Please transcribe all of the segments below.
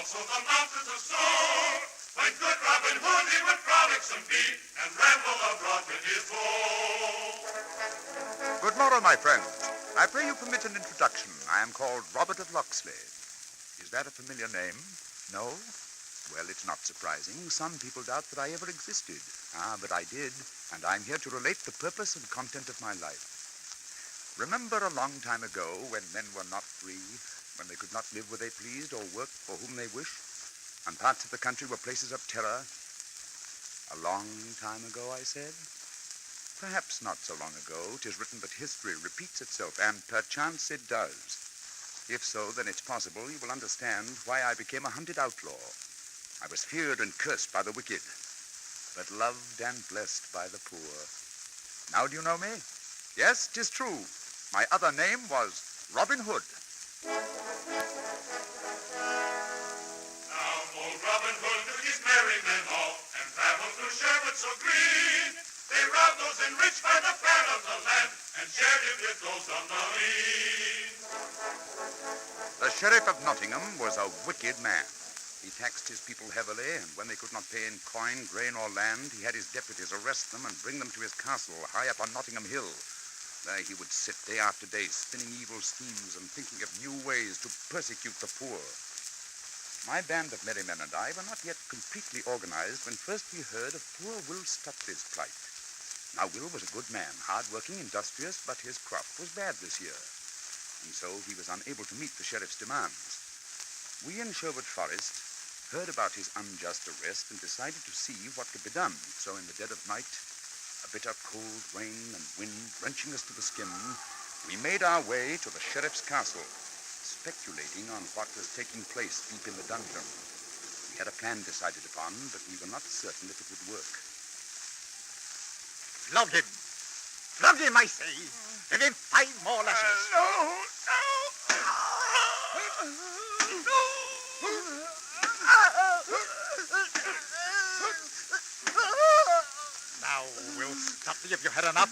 also the mountains of snow. When good Robin Hood he would frolicsome be and ramble abroad with his bow. Good morrow, my friends. I pray you permit an introduction. I am called Robert of Locksley. Is that a familiar name? No? Well, it's not surprising. Some people doubt that I ever existed. But I did, and I'm here to relate the purpose and content of my life. Remember a long time ago when men were not free, when they could not live where they pleased or work for whom they wished, and parts of the country were places of terror? A long time ago, I said. Perhaps not so long ago. 'Tis written that history repeats itself, and perchance it does. If so, then it's possible you will understand why I became a hunted outlaw. I was feared and cursed by the wicked, but loved and blessed by the poor. Now do you know me? Yes, 'tis true. My other name was Robin Hood. Now old Robin Hood took his merry men all and traveled through Sherwood so green. They robbed those enriched by the fat of the land and shared it with those on the lean. The Sheriff of Nottingham was a wicked man. He taxed his people heavily, and when they could not pay in coin, grain, or land, he had his deputies arrest them and bring them to his castle high up on Nottingham Hill. There he would sit day after day, spinning evil schemes and thinking of new ways to persecute the poor. My band of merry men and I were not yet completely organized when first we heard of poor Will Stuteley's plight. Now, Will was a good man, hard-working, industrious, but his crop was bad this year, and so he was unable to meet the sheriff's demands. We in Sherwood Forest heard about his unjust arrest and decided to see what could be done. So in the dead of night, a bitter cold rain and wind wrenching us to the skin, we made our way to the sheriff's castle, speculating on what was taking place deep in the dungeon. We had a plan decided upon, but we were not certain if it would work. Flog him! Flog him, I say! Give him 5 more lashes! No! Now, Will Stuteley, if you had enough.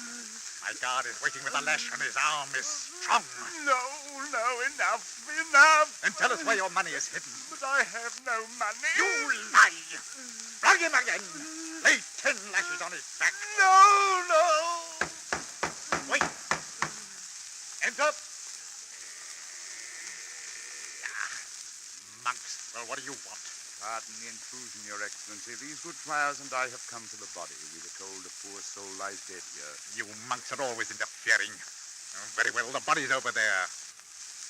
My guard is waiting with a lash and his arm is strong. No, enough. And tell us where your money is hidden. But I have no money. You lie! Flog him again! Lay 10 lashes on his back. No. Wait! Enter! Monks, well, what do you want? Pardon the intrusion, Your Excellency. These good friars and I have come for the body. We were told a poor soul lies dead here. You monks are always interfering. Very well, the body's over there.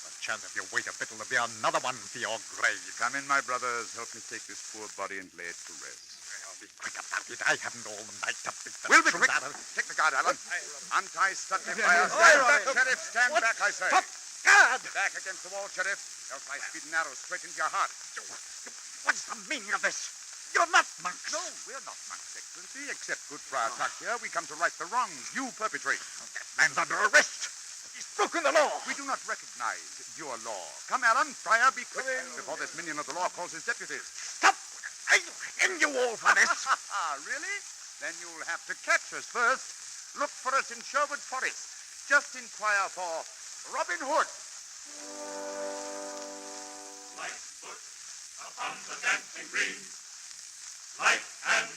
Perchance if you wait a bit, there'll be another one for your grave. Come in, my brothers. Help me take this poor body and lay it to rest. Well, be quick about it. I haven't all the night to pick the We'll be truth quick. out of- Take the guard, Alan. Untie Stuteley, Aye, friars. Stand aye. back, Sheriff. Stand What? back, I say. Stop! Guard! Back against the wall, Sheriff. Else I speed an arrow straight into your heart. What's the meaning of this? You're not monks. No, we're not monks, Excellency. Except good Friar Tuck here, we come to right the wrongs you perpetrate. That man's under arrest. He's broken the law. We do not recognize your law. Come, Alan. Friar, be quick before this minion of the law calls his deputies. Stop! I'll end you all for this. Really? Then you'll have to catch us first. Look for us in Sherwood Forest. Just inquire for Robin Hood. Lightfoot upon the dancing green, light hand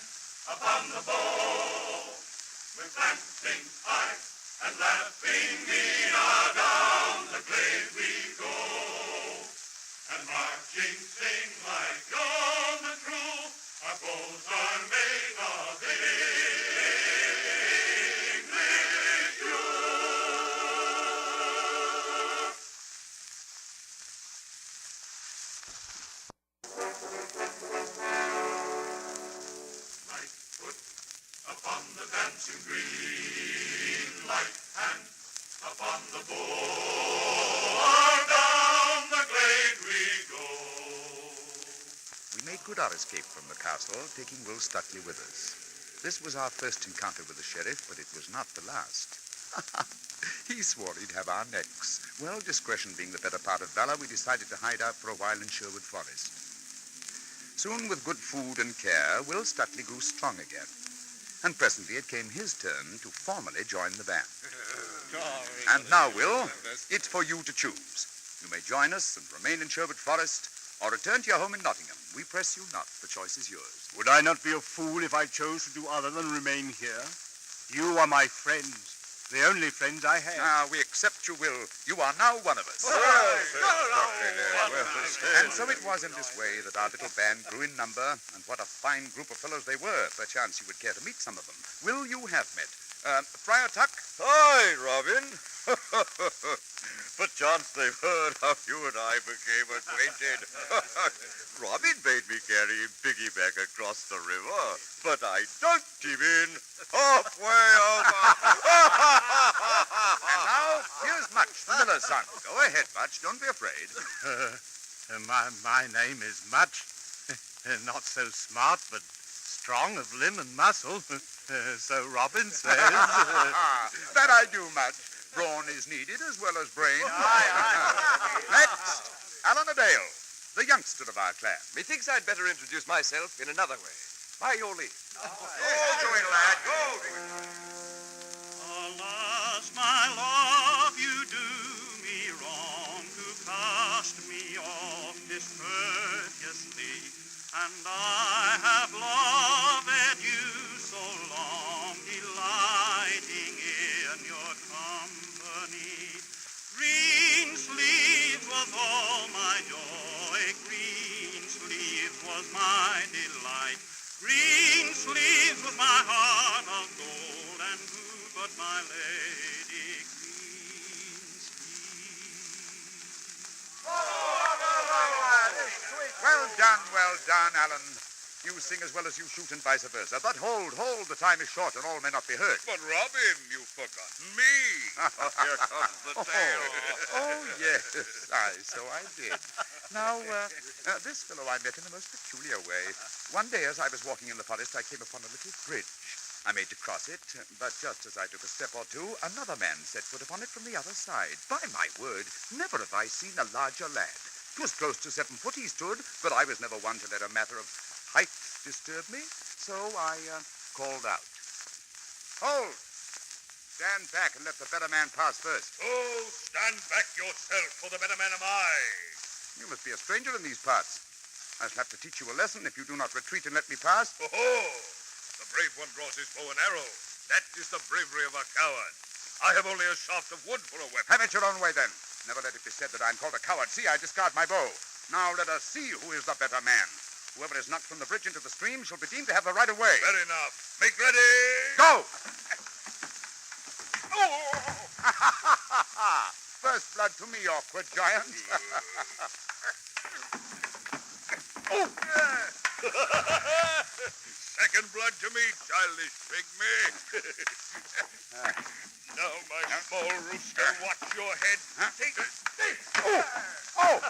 upon the bow, with glancing eye and laughing mien, down the glade we go, and marching sing like yeomen true, our bows are made of English yew. Lightfoot upon the dancing green, light hand upon the bow, down the glade we go. We made good our escape from the castle, taking Will Stuteley with us. This was our first encounter with the sheriff, but it was not the last. He swore he'd have our necks. Well, discretion being the better part of valor, we decided to hide out for a while in Sherwood Forest. Soon, with good food and care, Will Stuteley grew strong again. And presently it came his turn to formally join the band. And now, Will, it's for you to choose. You may join us and remain in Sherwood Forest, or return to your home in Nottingham. We press you not. The choice is yours. Would I not be a fool if I chose to do other than remain here? You are my friends, the only friends I have. Now, we accept your will. You are now one of us. And so it was in this way that our little band grew in number, and what a fine group of fellows they were. Perchance you would care to meet some of them. Will you have met? Friar Tuck? Hi, Robin. Perchance they've heard how you and I became acquainted. Robin made me carry him piggyback across the river, but I dunked him in halfway over. And now, here's Much, the miller's son. Go ahead, Much. Don't be afraid. My name is Much. Not so smart, but strong of limb and muscle. So Robin says. That I do, Much. Brawn is needed as well as brain. Next, Alan Adale, the youngster of our clan. Methinks I'd better introduce myself in another way. By your leave. Go to it, lad. Go. Alas, my love, you do me wrong to cast me off discourteously, and I have loved you so long, delighting in your company. Green sleeves was all my joy, green sleeves was my delight, green sleeves was my heart of gold, and who but my lady green sleeves? Well done, Alan. You sing as well as you shoot and vice versa. But hold, the time is short and all may not be heard. But Robin, you've forgotten me. Here comes the tale. Oh, yes, so I did. Now, this fellow I met in a most peculiar way. One day as I was walking in the forest, I came upon a little bridge. I made to cross it, but just as I took a step or two, another man set foot upon it from the other side. By my word, never have I seen a larger lad. 'Twas close to 7 foot he stood, but I was never one to let a matter of height disturb me, so I called out. Hold! Stand back and let the better man pass first. Oh, stand back yourself, for the better man am I. You must be a stranger in these parts. I shall have to teach you a lesson if you do not retreat and let me pass. Oh, the brave one draws his bow and arrow. That is the bravery of a coward. I have only a shaft of wood for a weapon. Have it your own way, then. Never let it be said that I'm called a coward. See, I discard my bow. Now let us see who is the better man. Whoever is knocked from the bridge into the stream shall be deemed to have the right of way. Fair enough. Make ready. Go! First blood to me, awkward giant. Second blood to me, childish pygmy. Now, my small rooster, watch your head. Take it. Oh!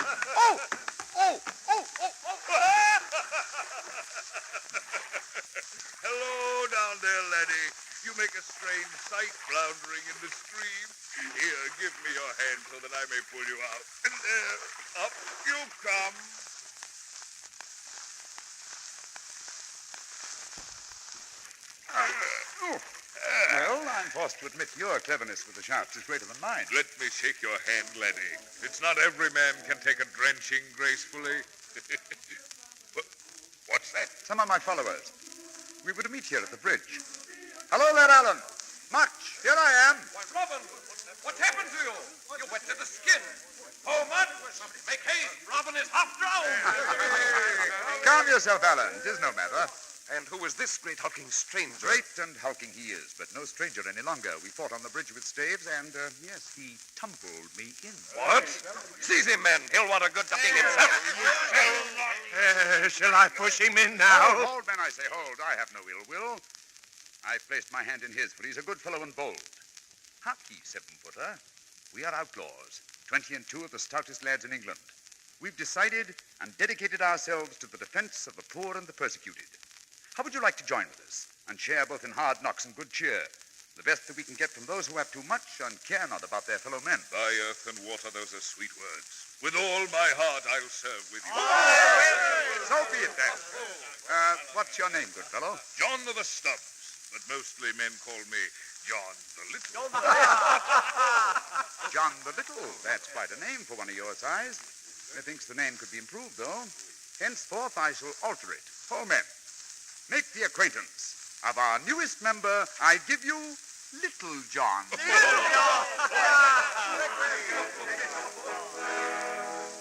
Hello down there, laddie. You make a strange sight floundering in the stream. Here, give me your hand so that I may pull you out. And there, up you come. Well, I'm forced to admit your cleverness with the shafts is greater than mine. Let me shake your hand, laddie. It's not every man can take a drenching gracefully. What's that? Some of my followers. We were to meet here at the bridge. Hello there, Alan. Much, here I am. Why, Robin, what happened to you? You're wet to the skin. Oh, Mutt, somebody make haste. Robin is half drowned. Calm yourself, Alan. 'Tis no matter. And who is this great hulking stranger? Great and hulking he is, but no stranger any longer. We fought on the bridge with staves, and, yes, he tumbled me in. What? Seize him, men. He'll want a good ducking himself. Shall I push him in now? Hold, men, I say, hold. I have no ill will. I've placed my hand in his, for he's a good fellow and bold. Hark ye, 7-footer. We are outlaws, 20 and 2 of the stoutest lads in England. We've decided and dedicated ourselves to the defense of the poor and the persecuted. How would you like to join with us and share both in hard knocks and good cheer? The best that we can get from those who have too much and care not about their fellow men. By earth and water, those are sweet words. With all my heart, I'll serve with you. So be it, then. What's your name, good fellow? John of the Stubs, but mostly men call me John the Little. John the Little. That's quite a name for one of your size. Methinks the name could be improved, though. Henceforth, I shall alter it. All men, make the acquaintance of our newest member. I give you Little John.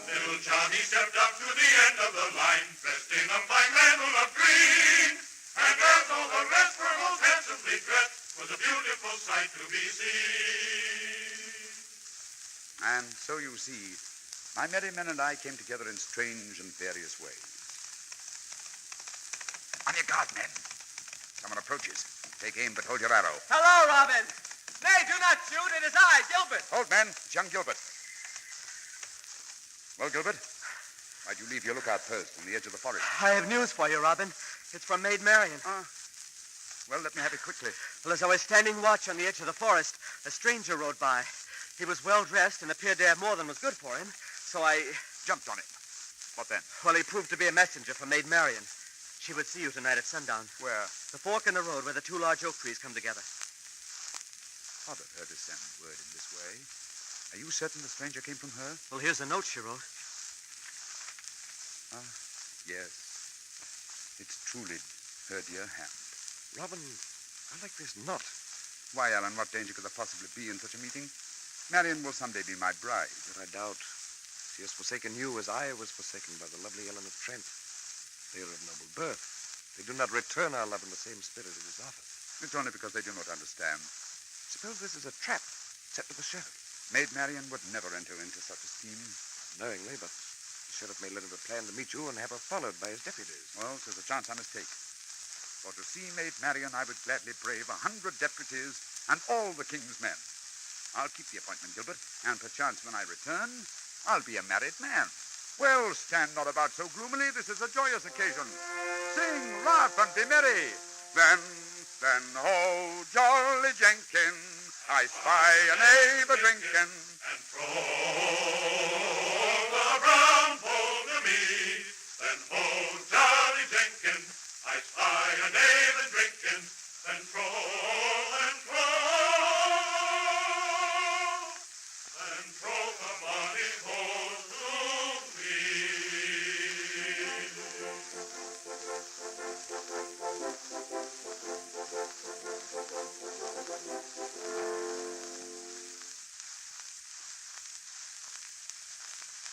Little Johnny stepped up to the end of the line, dressed in a fine mantle of green. And as all the rest were most handsomely dressed, was a beautiful sight to be seen. And so you see, my merry men and I came together in strange and various ways. On your guard, men. Someone approaches. Take aim, but hold your arrow. Hello, Robin. Nay, do not shoot. It is I, Gilbert. Hold, man. It's young Gilbert. Well, Gilbert, why'd you leave your lookout post on the edge of the forest? I have news for you, Robin. It's from Maid Marian. Well, let me have it quickly. Well, as I was standing watch on the edge of the forest, a stranger rode by. He was well-dressed and appeared to have more than was good for him, so I... Jumped on him. What then? Well, he proved to be a messenger from Maid Marian. She would see you tonight at sundown. Where? The fork in the road where the two large oak trees come together. Odd of her to send word in this way. Are you certain the stranger came from her? Well, here's the note she wrote. Yes. It's truly her dear hand. Robin, I like this note. Why, Alan, what danger could there possibly be in such a meeting? Marion will someday be my bride. But I doubt. She has forsaken you as I was forsaken by the lovely Ellen of Trent. They are of noble birth. They do not return our love in the same spirit it is offered. It's only because they do not understand. Suppose this is a trap set to the sheriff. Maid Marian would never enter into such a scheme. Knowingly, but the sheriff may let him plan to meet you and have her followed by his deputies. Well, 'tis a chance I must take. For to see Maid Marian, I would gladly brave 100 deputies and all the king's men. I'll keep the appointment, Gilbert, and perchance when I return, I'll be a married man. Well, stand not about so gloomily. This is a joyous occasion. Sing, laugh, and be merry. Then, ho, jolly Jenkin, I spy a neighbor drinking. And throw the brown bowl to me. Then, oh, jolly Jenkin, I spy a knave and drinking. Then throw, the bonny bowl to me.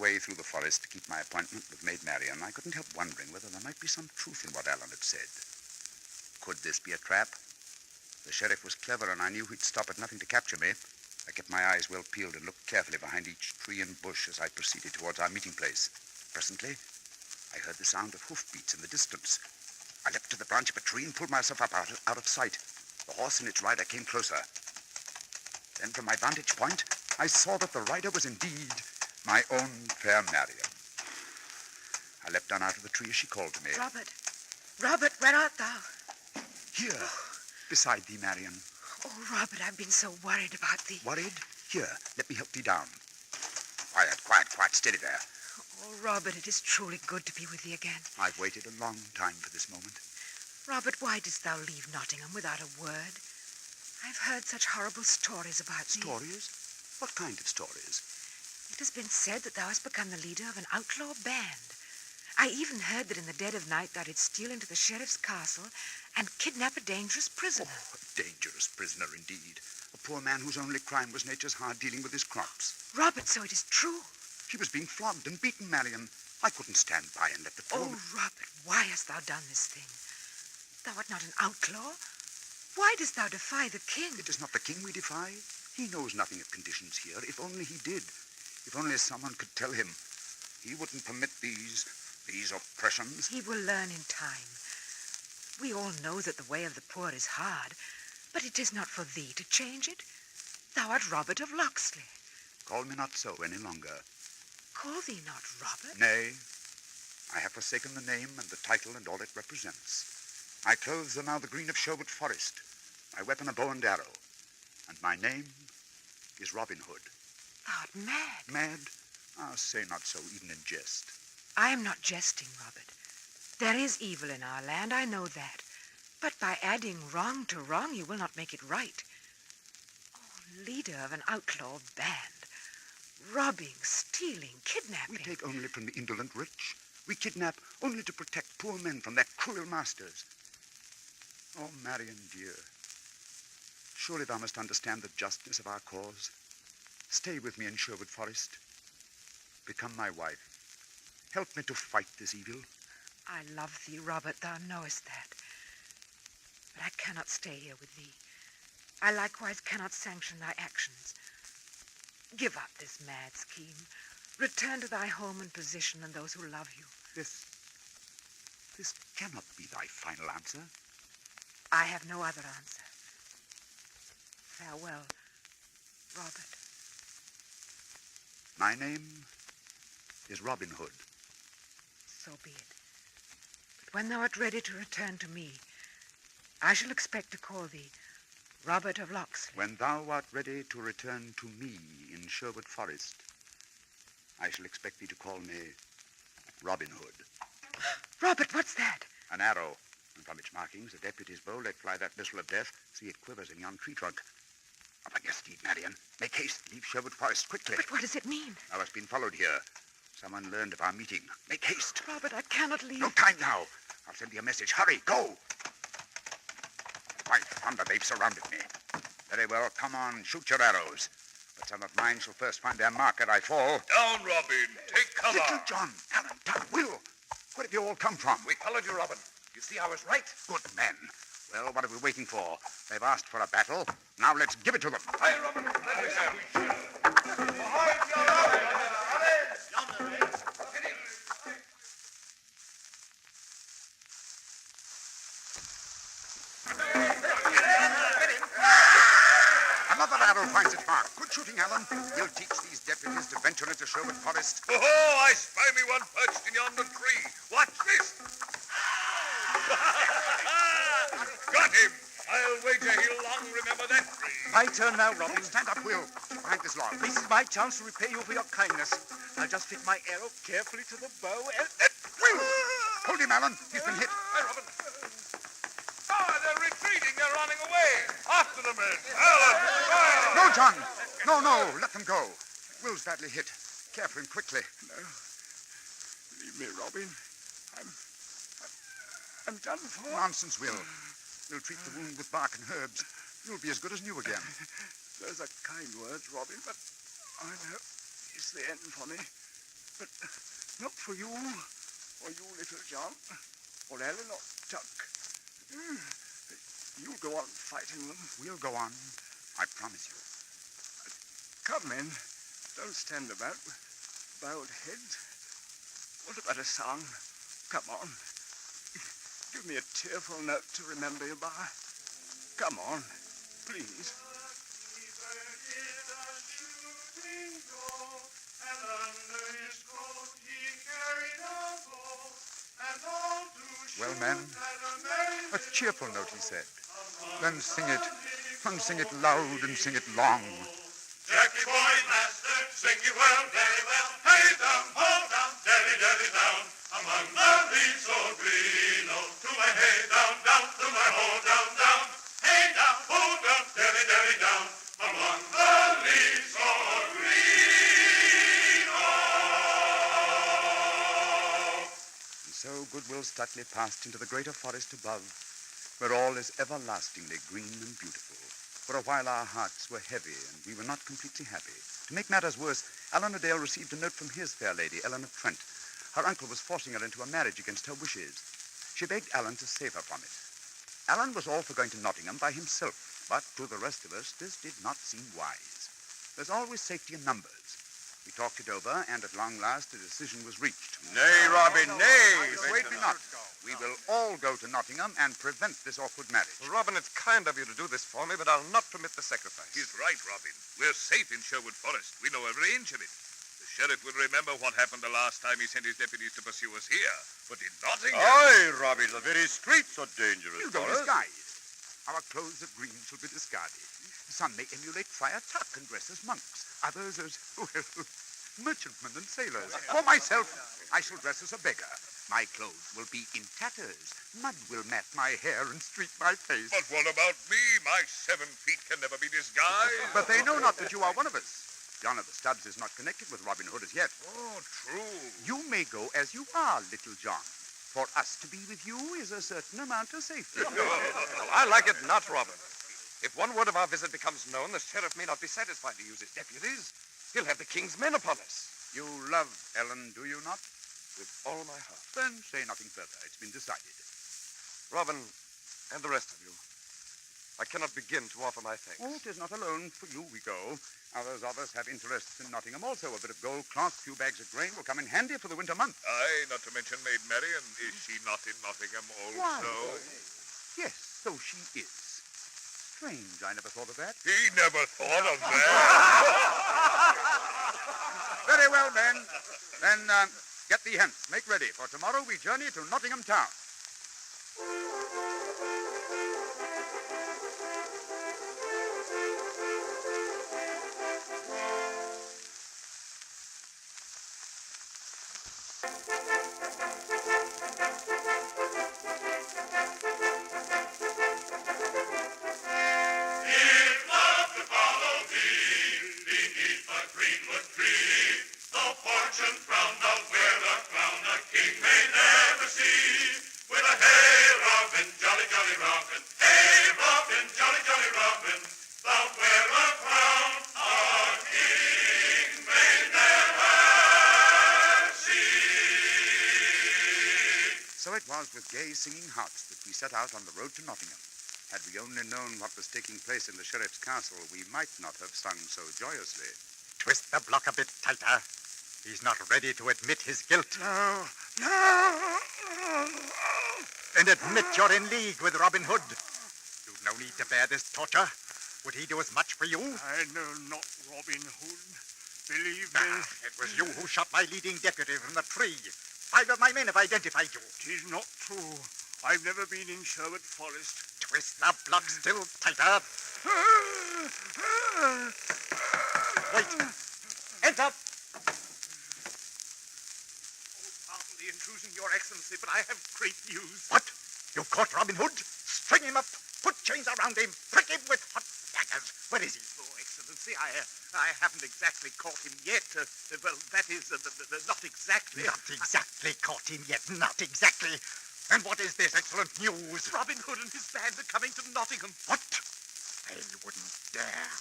Way through the forest to keep my appointment with Maid Marian, I couldn't help wondering whether there might be some truth in what Alan had said. Could this be a trap? The sheriff was clever, and I knew he'd stop at nothing to capture me. I kept my eyes well peeled and looked carefully behind each tree and bush as I proceeded towards our meeting place. Presently, I heard the sound of hoofbeats in the distance. I leapt to the branch of a tree and pulled myself up out of sight. The horse and its rider came closer. Then, from my vantage point, I saw that the rider was indeed my own fair Marian. I leapt down out of the tree as she called to me. Robert, where art thou? Here, beside thee, Marian. Oh, Robert, I've been so worried about thee. Worried? Here, let me help thee down. Quiet, steady there. Oh, Robert, it is truly good to be with thee again. I've waited a long time for this moment. Robert, why didst thou leave Nottingham without a word? I've heard such horrible stories about thee. Stories? What kind of stories? It has been said that thou hast become the leader of an outlaw band. I even heard that in the dead of night thou didst steal into the sheriff's castle and kidnap a dangerous prisoner. Oh, a dangerous prisoner indeed. A poor man whose only crime was nature's hard dealing with his crops. Robert, so it is true. She was being flogged and beaten, Marian. I couldn't stand by and let the poor... Oh, Robert, why hast thou done this thing? Thou art not an outlaw. Why dost thou defy the king? It is not the king we defy. He knows nothing of conditions here. If only he did. If only someone could tell him. He wouldn't permit these oppressions. He will learn in time. We all know that the way of the poor is hard, but it is not for thee to change it. Thou art Robert of Locksley. Call me not so any longer. Call thee not Robert? Nay, I have forsaken the name and the title and all it represents. My clothes are now the green of Sherwood Forest, my weapon a bow and arrow, and my name is Robin Hood. Thou art mad. Mad? Ah, say not so, even in jest. I am not jesting, Robert. There is evil in our land, I know that. But by adding wrong to wrong, you will not make it right. Oh, leader of an outlaw band. Robbing, stealing, We kidnapping. take only from the indolent rich. We kidnap only to protect poor men from their cruel masters. Oh, Marion, dear, surely thou must understand the justness of our cause. Stay with me in Sherwood Forest. Become my wife. Help me to fight this evil. I love thee, Robert, thou knowest that. But I cannot stay here with thee. I likewise cannot sanction thy actions. Give up this mad scheme. Return to thy home and position and those who love you. This cannot be thy final answer. I have no other answer. Farewell, Robert. My name is Robin Hood. So be it. But when thou art ready to return to me, I shall expect to call thee Robert of Locksley. When thou art ready to return to me in Sherwood Forest, I shall expect thee to call me Robin Hood. Robert, what's that? An arrow, and from its markings, a deputy's bow let fly that missile of death. See, it quivers in yon tree trunk. Up on your steed, Marion. Make haste. Leave Sherwood Forest quickly. But what does it mean? Thou hast been followed here. Someone learned of our meeting. Make haste. Robert, I cannot leave. No time now. I'll send thee a message. Hurry, go. By thunder, they've surrounded me. Very well, come on, shoot your arrows. But some of mine shall first find their mark ere I fall. Down, Robin. Take cover. Little John, Alan, Tom, Will. Where have you all come from? We followed you, Robin. You see I was right. Good men. Well, what are we waiting for? They've asked for a battle. Now let's give it to them. Hi, Robin. Let me have. Another arrow finds its mark. Good shooting, Alan. We'll teach these deputies to venture into Sherwood Forest. Oh, I spy me one perched in yonder tree. Watch this. Got him. I'll wager he'll long remember that tree. My turn now, Robin. Stand up, Will. Behind this log. This is my chance to repay you for your kindness. I'll just fit my arrow carefully to the bow and... Will! Hold him, Alan. He's been hit. Hi, Robin. Ah, they're retreating. They're running away. After the men. Alan, fire! No, John. No. Let them go. Will's badly hit. Careful and quickly. No. Leave me, Robin. I'm done for. Nonsense, Will. We'll treat the wound with bark and herbs. You'll be as good as new again. Those are kind words, Robin, but I know it's the end for me. But not for you, or you, little John, or Ellen, or Tuck. You'll go on fighting them. We'll go on. I promise you. Come, men. Don't stand about with bowed heads. What about a song? Come on. Give me a tearful note to remember you by. Come on, please. Well, men, a cheerful note, he said. Then sing it, and sing it loud, and sing it long. Jackie boy, master, sing you well, very well. Hey down, hold down, daddy, daddy down. Among the leaves so green, oh, to my hay down, down, to my hoe down, down. Hey down, hold down, daddy, daddy down. Among the leaves so green, oh. And so Goodwill Stutley passed into the greater forest above, where all is everlastingly green and beautiful. For a while our hearts were heavy, and we were not completely happy. To make matters worse, Eleanor Dale received a note from his fair lady, Ellen of Trent. Her uncle was forcing her into a marriage against her wishes. She begged Alan to save her from it. Alan was all for going to Nottingham by himself, but to the rest of us, this did not seem wise. There's always safety in numbers. We talked it over, and at long last a decision was reached. Nay, Robin, nay. Wait me not. We will all go to Nottingham and prevent this awkward marriage. Robin, it's kind of you to do this for me, but I'll not permit the sacrifice. He's right, Robin. We're safe in Sherwood Forest. We know every inch of it. The sheriff will remember what happened the last time he sent his deputies to pursue us here. But in Nottingham... Aye, Robin, the very streets are dangerous We'll go for us. disguised. Our clothes of green shall be discarded. Some may emulate Friar Tuck and dress as monks. Others as, well, merchantmen and sailors. For myself, I shall dress as a beggar. My clothes will be in tatters. Mud will mat my hair and streak my face. But what about me? My 7 feet can never be disguised. But they know not that you are one of us. John of the Stubbs is not connected with Robin Hood as yet. Oh, true. You may go as you are, Little John. For us to be with you is a certain amount of safety. Well, I like it not, Robin. If one word of our visit becomes known, the sheriff may not be satisfied to use his deputies. He'll have the king's men upon us. You love Ellen, do you not? With all my heart. Then say nothing further. It's been decided. Robin, and the rest of you, I cannot begin to offer my thanks. Oh, it is not alone for you we go. Others of us have interests in Nottingham also. A bit of gold cloth, a few bags of grain will come in handy for the winter month. Aye, not to mention Maid Marian. Is she not in Nottingham also? Why? Yes, so she is. Strange, I never thought of that. He never thought of that. Very well, men. Then get thee hence. Make ready, for tomorrow we journey to Nottingham town. If love to follow thee beneath the greenwood tree, though fortune frowned out where a crown a king may never see, with a hey Robin, jolly jolly Robin, hey Robin, jolly jolly Robin, thou wear a crown a king may never see. So it was with gay, singing hearts that we set out on the road to Nottingham. Had we only known what was taking place in the sheriff's castle, we might not have sung so joyously. Twist the block a bit tighter. He's not ready to admit his guilt. No. Then admit you're in league with Robin Hood. You've no need to bear this torture. Would he do as much for you? I know not Robin Hood. Believe me, It was you who shot my leading deputy from the tree. 5 of my men have identified you. 'tis not true. I've never been in Sherwood Forest. Twist the block still tighter. Wait. Enter. Pardon the intrusion, Your Excellency, but I have great news. What? You caught Robin Hood? String him up. Put chains around him. Prick him with hot daggers. Where is he? Oh, Excellency, I haven't exactly caught him yet. Well, that is, not exactly. Not exactly caught him yet. Not exactly. And what is this excellent news? Robin Hood and his band are coming to Nottingham. What? They wouldn't dare.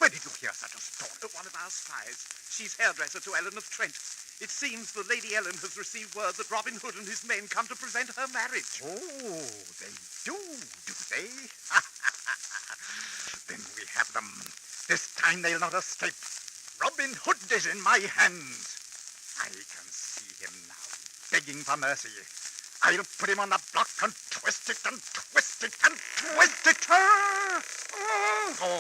Where did you hear such a story? One of our spies. She's hairdresser to Ellen of Trent. It seems the Lady Ellen has received word that Robin Hood and his men come to present her marriage. Oh, they do they? Then we have them. This time they'll not escape. Robin Hood is in my hands. I can see him now, begging for mercy. I'll put him on the block and twist it and twist it and twist it. Oh,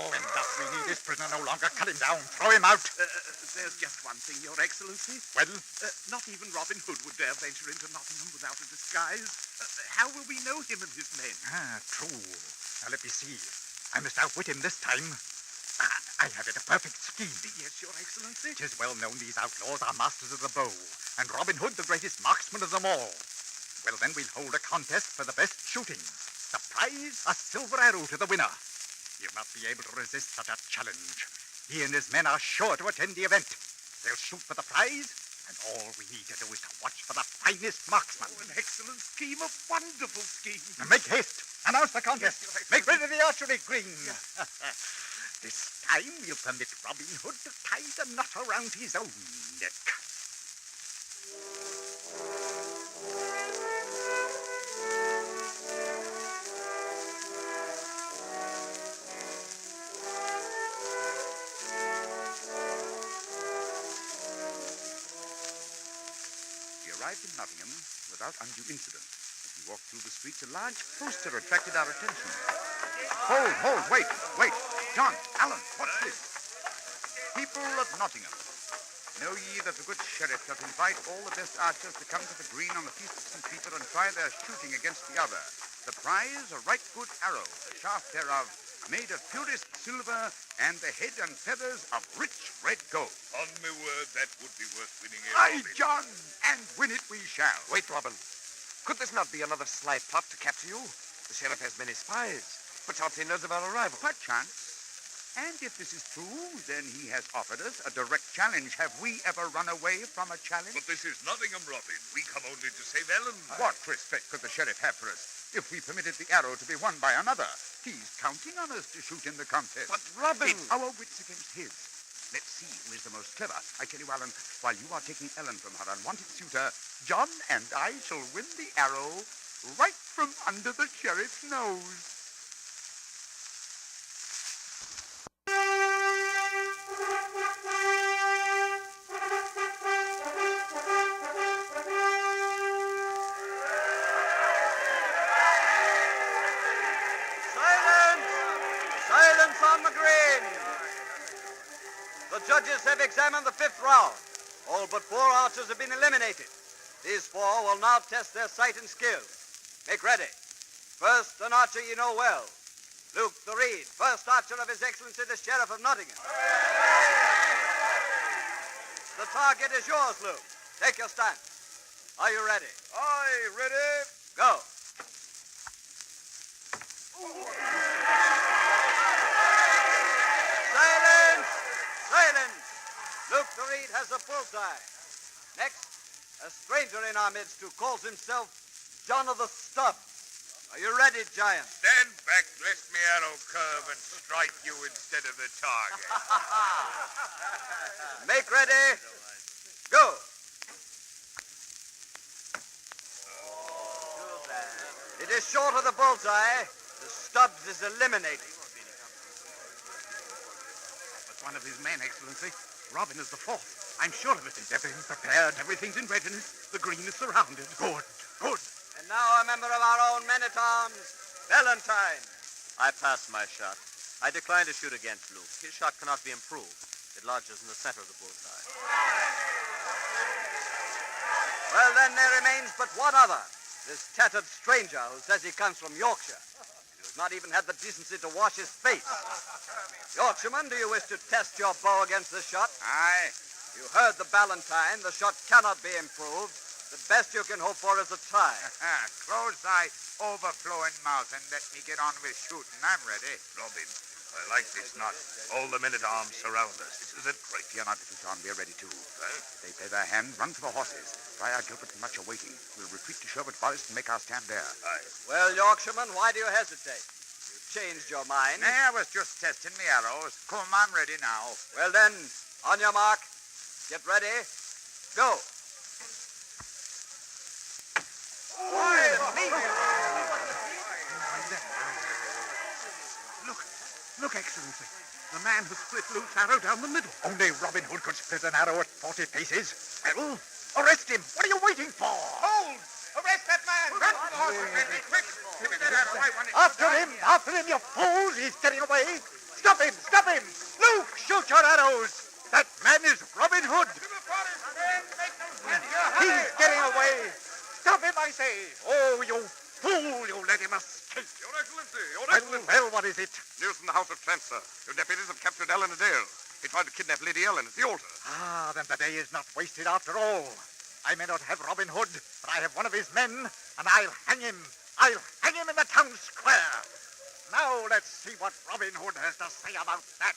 and thus we need this prisoner no longer. Cut him down. Throw him out. There's just one thing, Your Excellency. Well, Not even Robin Hood would dare venture into Nottingham without a disguise. How will we know him and his men? true. Now let me see. I must outwit him this time. I have it, a perfect scheme. Yes, Your Excellency. It is well known these outlaws are masters of the bow, and Robin Hood the greatest marksman of them all. Well, then we'll hold a contest for the best shooting. The prize, a silver arrow to the winner. He'll not be able to resist such a challenge. He and his men are sure to attend the event. They'll shoot for the prize, and all we need to do is to watch for the finest marksman. Oh, an excellent scheme, a wonderful scheme. Now make haste. Announce the contest. Yes, Your Make ready Excellency. the archery green. This time we'll permit Robin Hood to tie the knot around his own neck. We arrived in Nottingham without undue incident. As we walked through the streets, a large poster attracted our attention. Hold, wait. John, Alan, what's this? People of Nottingham, know ye that the good sheriff doth invite all the best archers to come to the green on the feast of St. Peter and try their shooting against the other. The prize, a right good arrow, the shaft thereof made of purest silver, and the head and feathers of rich red gold. On my word, that would be worth winning. Aye, John, and win it we shall. Wait, Robin. Could this not be another sly plot to capture you? The sheriff has many spies. Perchance he knows of our arrival. Perchance. And if this is true, then he has offered us a direct challenge. Have we ever run away from a challenge? But this is Nottingham, Robin. We come only to save Ellen. What respect could the sheriff have for us if we permitted the arrow to be won by another? He's counting on us to shoot in the contest. But Robin... It's our wits against his. Let's see who is the most clever. I tell you, Alan, while you are taking Ellen from her unwanted suitor, John and I shall win the arrow right from under the sheriff's nose. Silence on the green. The judges have examined the fifth round. All but 4 archers have been eliminated. These 4 will now test their sight and skill. Make ready. First, an archer you know well. Luke the Reed, first archer of His Excellency the Sheriff of Nottingham. The target is yours, Luke. Take your stand. Are you ready? Aye, ready? Go. Silence! Silence! Luke the Reed has a bullseye. Next, a stranger in our midst who calls himself John of the Stubbs. Are you ready, Giant? Stand back, lest me arrow curve and strike you instead of the target. Make ready. Go. It is short of the bullseye. The Stubbs is eliminated. That's one of his men, Excellency. Robin is the 4th. I'm sure of it. Is everything prepared? Everything's in readiness. The green is surrounded. Good, good. And now a member of our own men-at-arms, Valentine. I passed my shot. I decline to shoot against Luke. His shot cannot be improved. It lodges in the center of the bullseye. Well, then there remains but one other. This tattered stranger who says he comes from Yorkshire. He has not even had the decency to wash his face. Yorkshireman, do you wish to test your bow against this shot? Aye. You heard the Ballantine. The shot cannot be improved. The best you can hope for is a try. Close thy overflowing mouth and let me get on with shooting. I'm ready. Robin, I like this knot. All the men-at-arms surround us. Isn't it great? Fear not, little John. We're ready too. They play their hand, run for the horses. Friar Gilbert and Much are waiting. We'll retreat to Sherwood Forest and make our stand there. Aye. Well, Yorkshireman, why do you hesitate? You've changed your mind. Nay, I was just testing the arrows. Come, I'm ready now. Well, then, on your mark, get ready, go. Look, Excellency. The man has split Luke's arrow down the middle. Only Robin Hood could split an arrow at 40 paces. Well, arrest him. What are you waiting for? Hold! Arrest that man! Run for the horses, Henry, quick! Give me that arrow. I want it. After him, you fools! He's getting away! Stop him! Stop him! Luke, shoot your arrows! That man is Robin Hood! He's getting away! Stop him, I say! Oh, you fool! You let him escape! Your Excellency! Your Well, what is it? News from the House of Trent, sir. Your deputies have captured Ellen Adele. He tried to kidnap Lady Ellen at the altar. Ah, then the day is not wasted after all. I may not have Robin Hood, but I have one of his men, and I'll hang him. I'll hang him in the town square. Now let's see what Robin Hood has to say about that.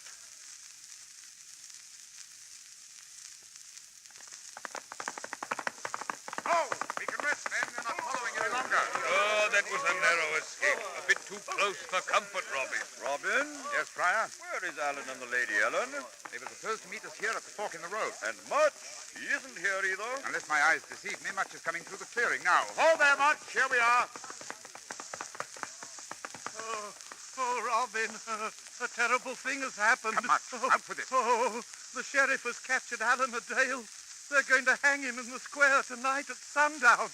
Oh, we can rest, men. They're not following any longer. Oh, that was a narrow escape. A bit too close for comfort, Robin. Robin? Yes, Friar? Where is Alan and the Lady Ellen? They were supposed to meet us here at the fork in the road. And Much? He isn't here either. Unless my eyes deceive me, Much is coming through the clearing now. Hold there, Much. Here we are. Oh, Robin, a terrible thing has happened. Come, Much. Out with it. Oh, the sheriff has captured Alan Adele. They're going to hang him in the square tonight at sundown.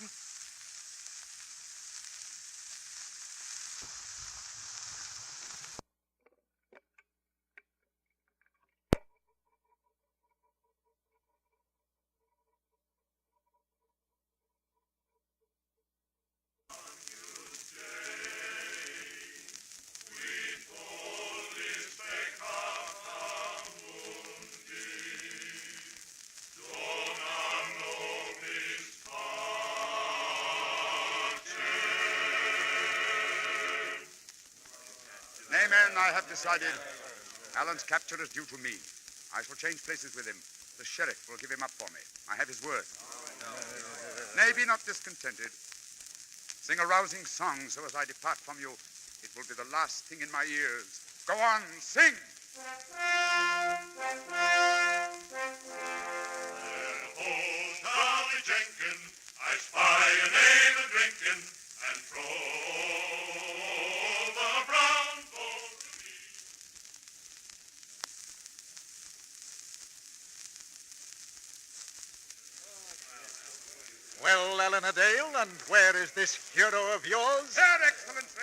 Nay, men, I have decided. Allen's capture is due to me. I shall change places with him. The sheriff will give him up for me. I have his word. Nay, be not discontented. Sing a rousing song so as I depart from you, it will be the last thing in my ears. Go on, sing! Old Tommy Jenkins, I spy a name a drinking, and throw the brown gold to me. Well, Eleanor Dale, and where is this hero of yours? Sir, Excellency,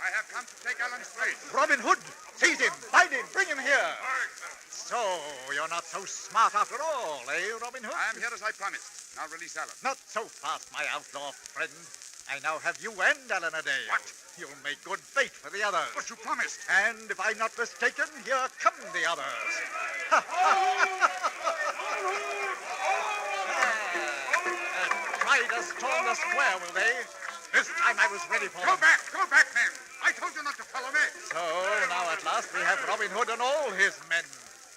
I have come to take Allen's place. Robin Hood! Seize him! Bind him! Bring him here! So, you're not so smart after all, eh, Robin Hood? I am here as I promised. Now release Allen. Not so fast, my outlaw friend. I now have you and Eleanor Dale. What? You'll make good bait for the others. But you promised. And if I'm not mistaken, here come the others. Try to storm the square, will they? This time I was ready for them. Go back, men. I told you not to follow me. So now at last we have Robin Hood and all his men.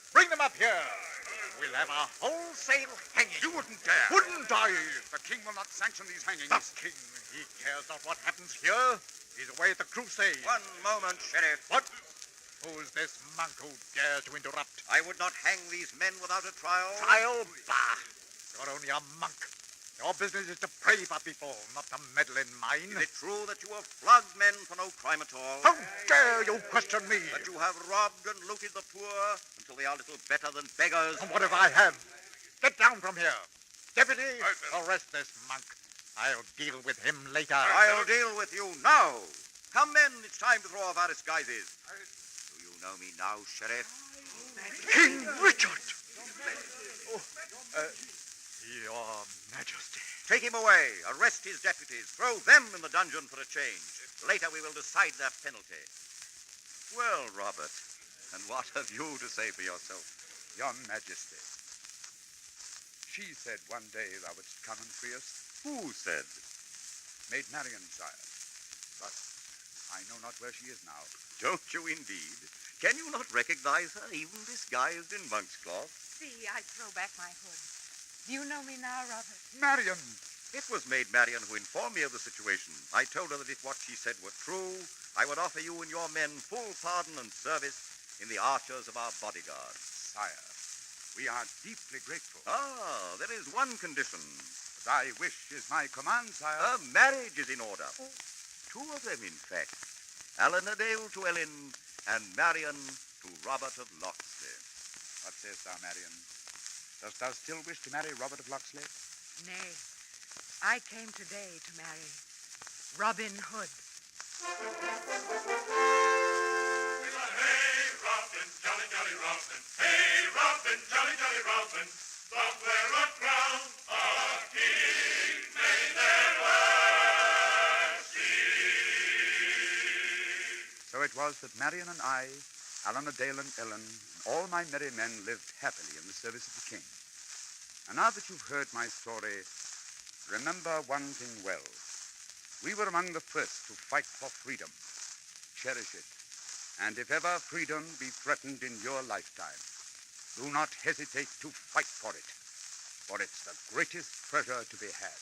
Bring them up here. We'll have a wholesale hanging. You wouldn't dare. Wouldn't I? The king will not sanction these hangings. The king, he cares not what happens here. He's away at the crusade. One moment, Sheriff. What? Who's this monk who dares to interrupt? I would not hang these men without a trial. Trial? Bah! You're only a monk. Your business is to pray for people, not to meddle in mine. Is it true that you have flogged men for no crime at all? How dare you question me? That you have robbed and looted the poor until they are little better than beggars? And what if I have? Get down from here. Deputy, arrest this monk. I'll deal with him later. I'll deal with you now. Come, men, it's time to throw off our disguises. Do you know me now, Sheriff? King Richard! Your Majesty. Take him away. Arrest his deputies. Throw them in the dungeon for a change. Later we will decide their penalty. Well, Robert, and what have you to say for yourself? Your Majesty. She said one day thou wouldst come and free us. Who said? Maid Marian, sire. But I know not where she is now. Don't you indeed? Can you not recognize her, even disguised in monk's cloth? See, I throw back my hood. Do you know me now, Robert? Marian! It was Maid Marian who informed me of the situation. I told her that if what she said were true, I would offer you and your men full pardon and service in the archers of our bodyguard. Sire, we are deeply grateful. Ah, there is one condition. Thy wish is my command, sire. A marriage is in order. Two of them, in fact. Eleanor Dale to Ellen, and Marian to Robert of Locksley. What sayest thou, Marian? Dost thou still wish to marry Robert of Locksley? Nay, I came today to marry Robin Hood. Hey, Robin, jolly, jolly Robin. Hey, Robin, jolly, jolly Robin. Doth wear a crown, a king may never see. So it was that Marian and I, Eleanor Dale and Ellen, and all my merry men lived happily in the service of the king. And now that you've heard my story, remember one thing well. We were among the first to fight for freedom. Cherish it. And if ever freedom be threatened in your lifetime, do not hesitate to fight for it. For it's the greatest treasure to be had.